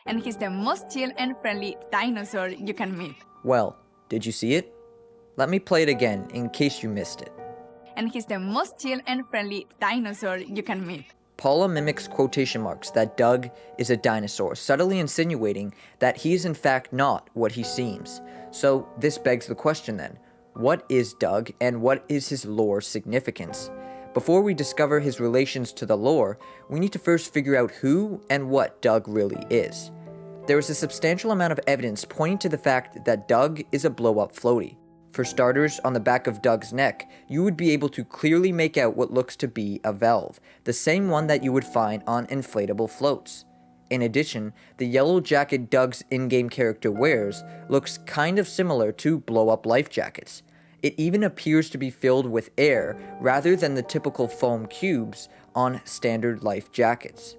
and he's the most chill and friendly dinosaur you can meet. Well, did you see it? Let me play it again in case you missed it. And he's the most chill and friendly dinosaur you can meet. Paula mimics quotation marks that Doug is a dinosaur, subtly insinuating that he is in fact not what he seems. So this begs the question then, what is Doug and what is his lore significance? Before we discover his relations to the lore, we need to first figure out who and what Doug really is. There is a substantial amount of evidence pointing to the fact that Doug is a blow-up floaty. For starters, on the back of Doug's neck, you would be able to clearly make out what looks to be a valve, the same one that you would find on inflatable floats. In addition, the yellow jacket Doug's in-game character wears looks kind of similar to blow-up life jackets. It even appears to be filled with air rather than the typical foam cubes on standard life jackets.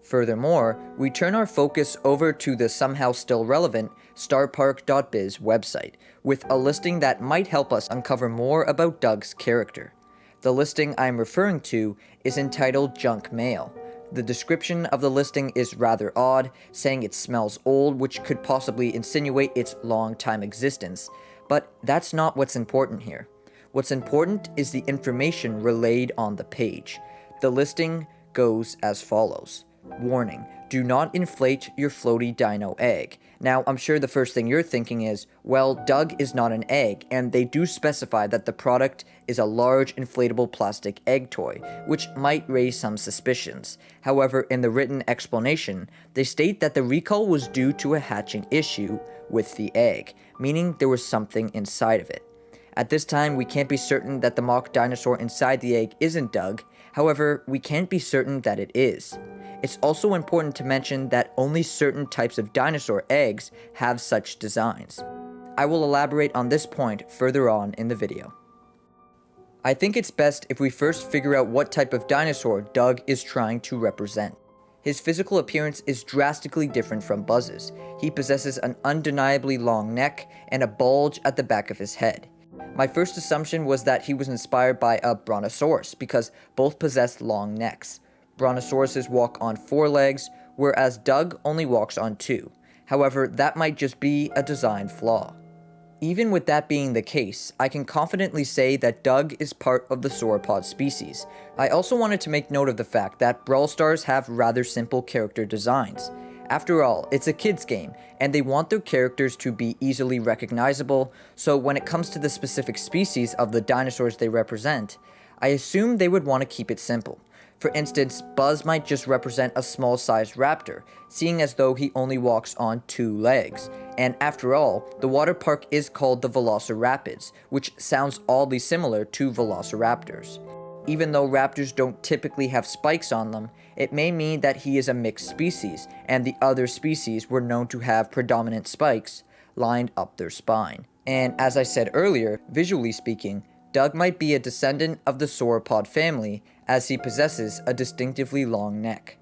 Furthermore, we turn our focus over to the somehow still relevant starpark.biz website, with a listing that might help us uncover more about Doug's character. The listing I'm referring to is entitled Junk Mail. The description of the listing is rather odd, saying it smells old, which could possibly insinuate its long-time existence, but that's not what's important here. What's important is the information relayed on the page. The listing goes as follows. Warning, do not inflate your floaty dino egg. Now, I'm sure the first thing you're thinking is, well, Doug is not an egg, and they do specify that the product is a large inflatable plastic egg toy, which might raise some suspicions. However, in the written explanation, they state that the recall was due to a hatching issue with the egg, meaning there was something inside of it. At this time, we can't be certain that the mock dinosaur inside the egg isn't Doug, however, we can't be certain that it is. It's also important to mention that only certain types of dinosaur eggs have such designs. I will elaborate on this point further on in the video. I think it's best if we first figure out what type of dinosaur Doug is trying to represent. His physical appearance is drastically different from Buzz's. He possesses an undeniably long neck and a bulge at the back of his head. My first assumption was that he was inspired by a brontosaurus because both possess long necks. Brontosauruses walk on 4 legs, whereas Doug only walks on 2. However, that might just be a design flaw. Even with that being the case, I can confidently say that Doug is part of the sauropod species. I also wanted to make note of the fact that Brawl stars have rather simple character designs. After all, it's a kids game, and they want their characters to be easily recognizable, so when it comes to the specific species of the dinosaurs they represent, I assume they would want to keep it simple. For instance, Buzz might just represent a small-sized raptor, seeing as though he only walks on 2 legs. And after all, the water park is called the Velocirapids, which sounds oddly similar to velociraptors. Even though raptors don't typically have spikes on them, it may mean that he is a mixed species, and the other species were known to have predominant spikes lined up their spine. And as I said earlier, visually speaking, Doug might be a descendant of the sauropod family, as he possesses a distinctively long neck.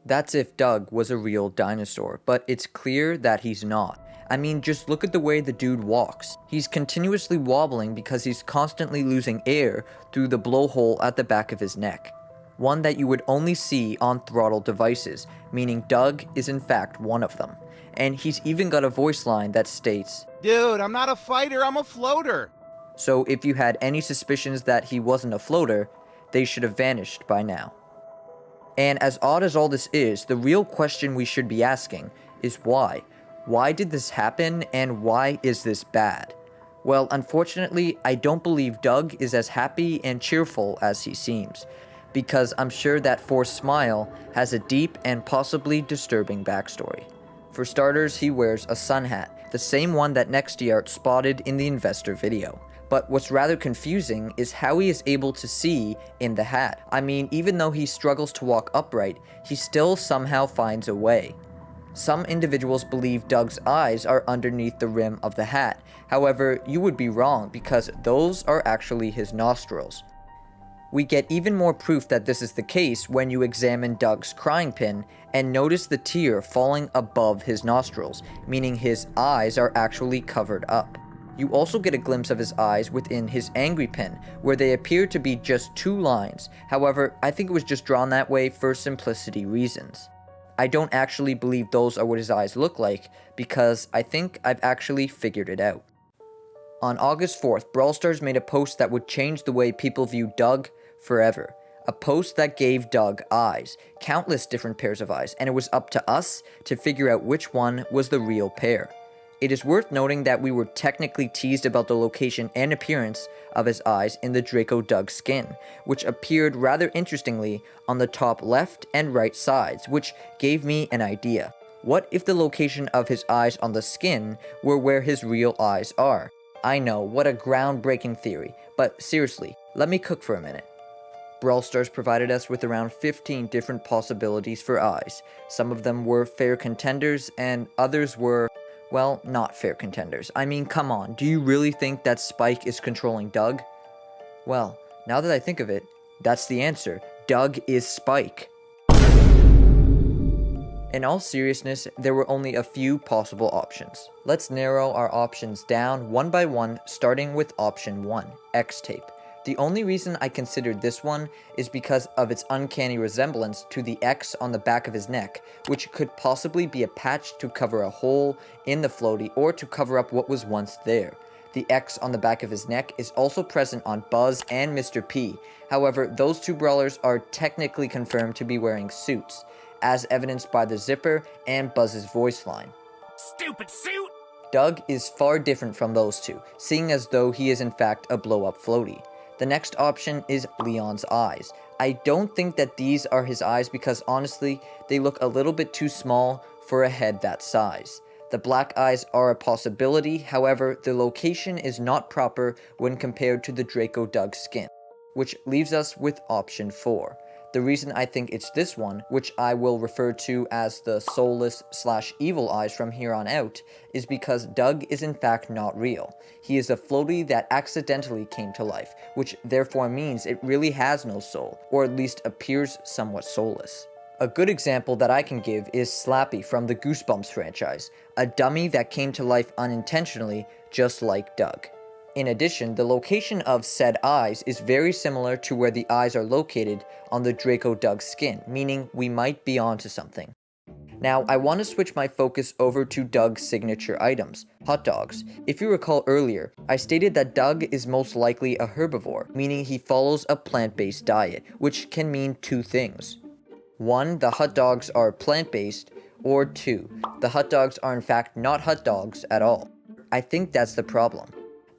That's if Doug was a real dinosaur, but it's clear that he's not. I mean, just look at the way the dude walks. He's continuously wobbling because he's constantly losing air through the blowhole at the back of his neck. One that you would only see on throttle devices, meaning Doug is in fact one of them. And he's even got a voice line that states, "Dude, I'm not a fighter, I'm a floater." So if you had any suspicions that he wasn't a floater, they should have vanished by now. And as odd as all this is, the real question we should be asking is why? Why did this happen, and why is this bad? Well, unfortunately, I don't believe Doug is as happy and cheerful as he seems, because I'm sure that forced smile has a deep and possibly disturbing backstory. For starters, he wears a sun hat, the same one that Nextiart spotted in the investor video. But what's rather confusing is how he is able to see in the hat. I mean, even though he struggles to walk upright, he still somehow finds a way. Some individuals believe Doug's eyes are underneath the rim of the hat. However, you would be wrong because those are actually his nostrils. We get even more proof that this is the case when you examine Doug's crying pin and notice the tear falling above his nostrils, meaning his eyes are actually covered up. You also get a glimpse of his eyes within his angry pin, where they appear to be just 2 lines. However, I think it was just drawn that way for simplicity reasons. I don't actually believe those are what his eyes look like, because I think I've actually figured it out. On August 4th, Brawl Stars made a post that would change the way people view Doug forever. A post that gave Doug eyes, countless different pairs of eyes, and it was up to us to figure out which one was the real pair. It is worth noting that we were technically teased about the location and appearance of his eyes in the Draco Doug skin, which appeared rather interestingly on the top left and right sides, which gave me an idea. What if the location of his eyes on the skin were where his real eyes are? I know, what a groundbreaking theory, but seriously, let me cook for a minute. Brawl Stars provided us with around 15 different possibilities for eyes. Some of them were fair contenders, and others were, well, not fair contenders. I mean, come on, do you really think that Spike is controlling Doug? Well, now that I think of it, that's the answer. Doug is Spike. In all seriousness, there were only a few possible options. Let's narrow our options down one by one, starting with option 1, X-tape. The only reason I considered this one is because of its uncanny resemblance to the X on the back of his neck, which could possibly be a patch to cover a hole in the floaty or to cover up what was once there. The X on the back of his neck is also present on Buzz and Mr. P. However, those two brawlers are technically confirmed to be wearing suits, as evidenced by the zipper and Buzz's voice line. Stupid suit! Doug is far different from those two, seeing as though he is in fact a blow-up floaty. The next option is Leon's eyes. I don't think that these are his eyes because honestly, they look a little bit too small for a head that size. The black eyes are a possibility, however, the location is not proper when compared to the Draco Doug skin, which leaves us with option 4. The reason I think it's this one, which I will refer to as the soulless/evil eyes from here on out, is because Doug is in fact not real. He is a floaty that accidentally came to life, which therefore means it really has no soul, or at least appears somewhat soulless. A good example that I can give is Slappy from the Goosebumps franchise, a dummy that came to life unintentionally, just like Doug. In addition, the location of said eyes is very similar to where the eyes are located on the Draco Doug skin, meaning we might be onto something. Now, I want to switch my focus over to Doug's signature items, hot dogs. If you recall earlier, I stated that Doug is most likely a herbivore, meaning he follows a plant-based diet, which can mean two things. 1, the hot dogs are plant-based, or 2, the hot dogs are in fact not hot dogs at all. I think that's the problem.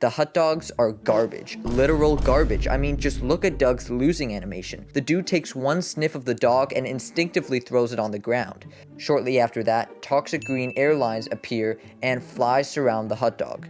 The hot dogs are garbage, literal garbage. I mean, just look at Doug's losing animation. The dude takes one sniff of the dog and instinctively throws it on the ground. Shortly after that, toxic green airlines appear and flies surround the hot dog.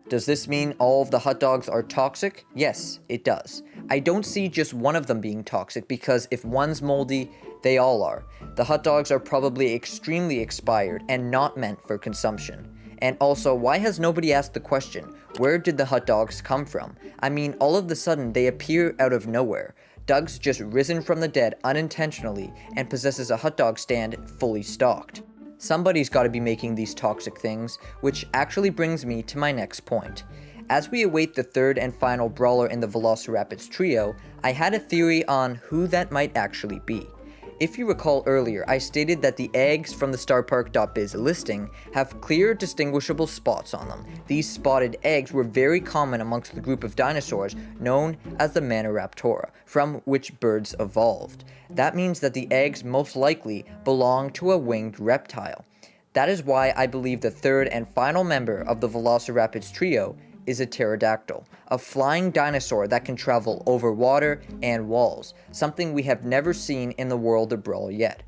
Does this mean all of the hot dogs are toxic? Yes, it does. I don't see just one of them being toxic because if one's moldy, they all are. The hot dogs are probably extremely expired and not meant for consumption. And also, why has nobody asked the question, where did the hot dogs come from? I mean, all of a sudden, they appear out of nowhere. Doug's just risen from the dead unintentionally and possesses a hot dog stand fully stocked. Somebody's got to be making these toxic things, which actually brings me to my next point. As we await the third and final brawler in the Velociraptors trio, I had a theory on who that might actually be. If you recall earlier, I stated that the eggs from the StarPark.biz listing have clear distinguishable spots on them. These spotted eggs were very common amongst the group of dinosaurs known as the Maniraptora, from which birds evolved. That means that the eggs most likely belong to a winged reptile. That is why I believe the third and final member of the Velociraptors trio is a pterodactyl, a flying dinosaur that can travel over water and walls, something we have never seen in the world of Brawl yet.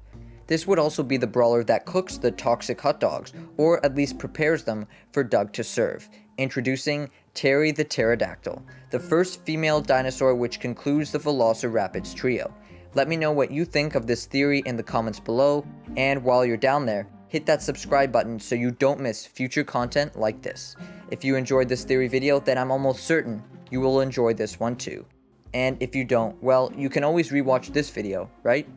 This would also be the brawler that cooks the toxic hot dogs, or at least prepares them for Doug to serve. Introducing Terry the Pterodactyl, the first female dinosaur which concludes the Velociraptors trio. Let me know what you think of this theory in the comments below, and while you're down there, hit that subscribe button so you don't miss future content like this. If you enjoyed this theory video, then I'm almost certain you will enjoy this one too. And if you don't, well, you can always rewatch this video, right?